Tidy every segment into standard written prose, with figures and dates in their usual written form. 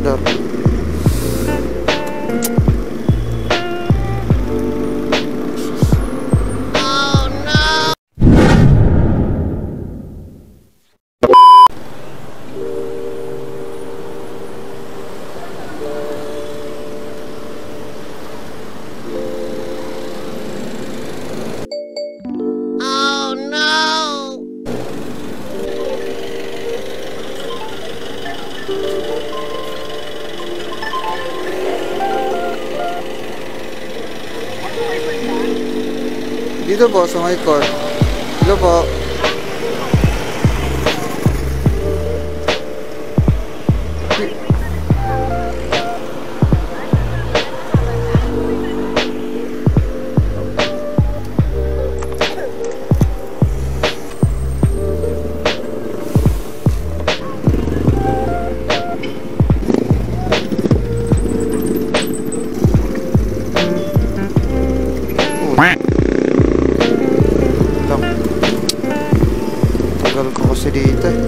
umandar. Dito po sa may court. Hello po. Tagal ko kasi dito eh.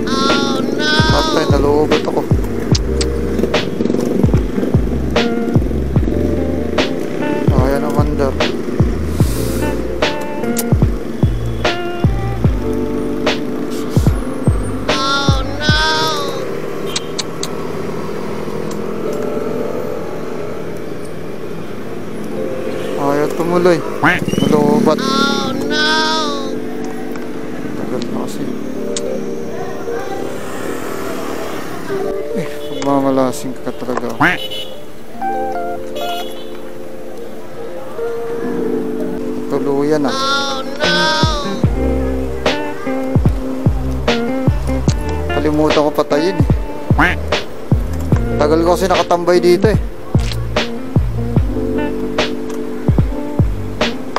Oh no! Patay, nalubot ako. Kaya naman daw. Oh no! Ayaw tumuloy. Nalubot. Oh no! Tagal na kasi. Pagmamalasing ka talaga. Tuluyan ah. Oh no! Kalimutan ko patayin eh. Tagal ko kasi nakatambay dito eh.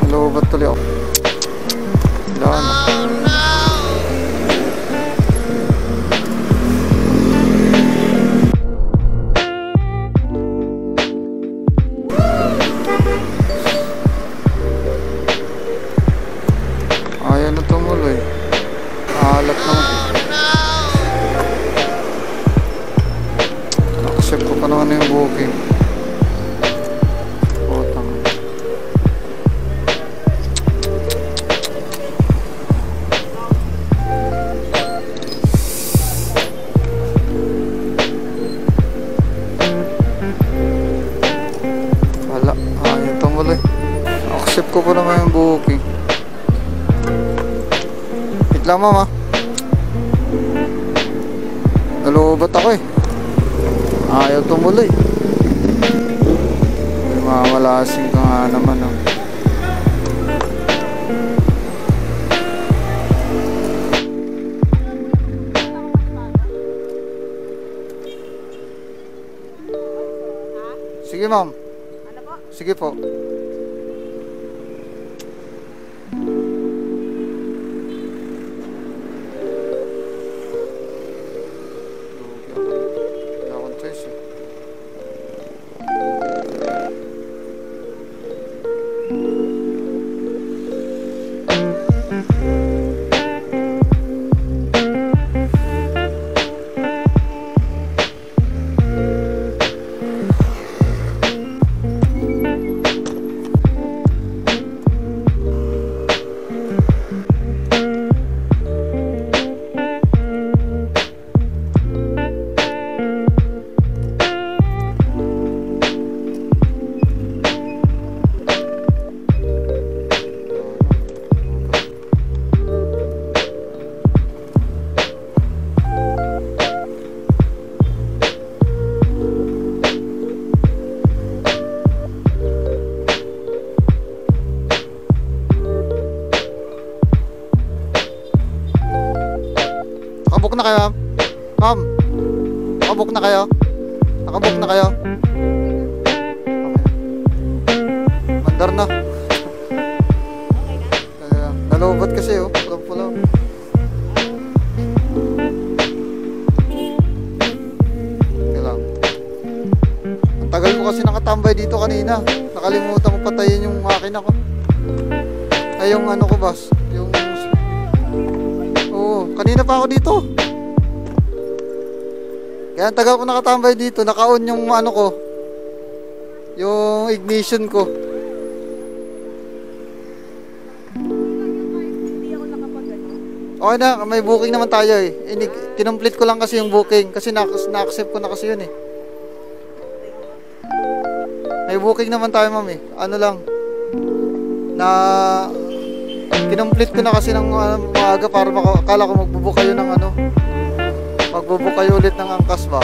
Nalubot tuloy ako. Wala na. Ayaw na tumuloy. Alat naman. Accept ko pa naman yung booking. Potang. Wala. Ayaw tumuloy. Accept ko pa naman yung booking. Lang mama. Nalubot ako eh. Ayaw tumuloy. Mamalasing ka nga naman oh. Sige ma'am. Ano po? Sige po. Nakabook na kayo? Ma'am, nakabook na kayo? Nakabook na kayo? Okay. Mandar na. Nalobot kasi oh, pulang-pulaw. Okay lang. Ang tagal ko kasi nakatambay dito kanina. Nakalimutan ko patayin yung makina ko. Ay yung ano ko boss, yung... Oo, kanina pa ako dito. Kaya ang tagal ko nakatambay dito, naka-on yung ano ko, yung ignition ko. Hindi ako nakapag-ano. Okay na, may booking naman tayo eh. Kinumplete ko lang kasi yung booking kasi na-accept ko na kasi yun eh. May booking naman tayo, ma'am eh. Ano lang, na kinumplete ko na kasi ng maaga para akala ko magbubook kayo ng ano, magbubook kayo ulit ng angkas ba.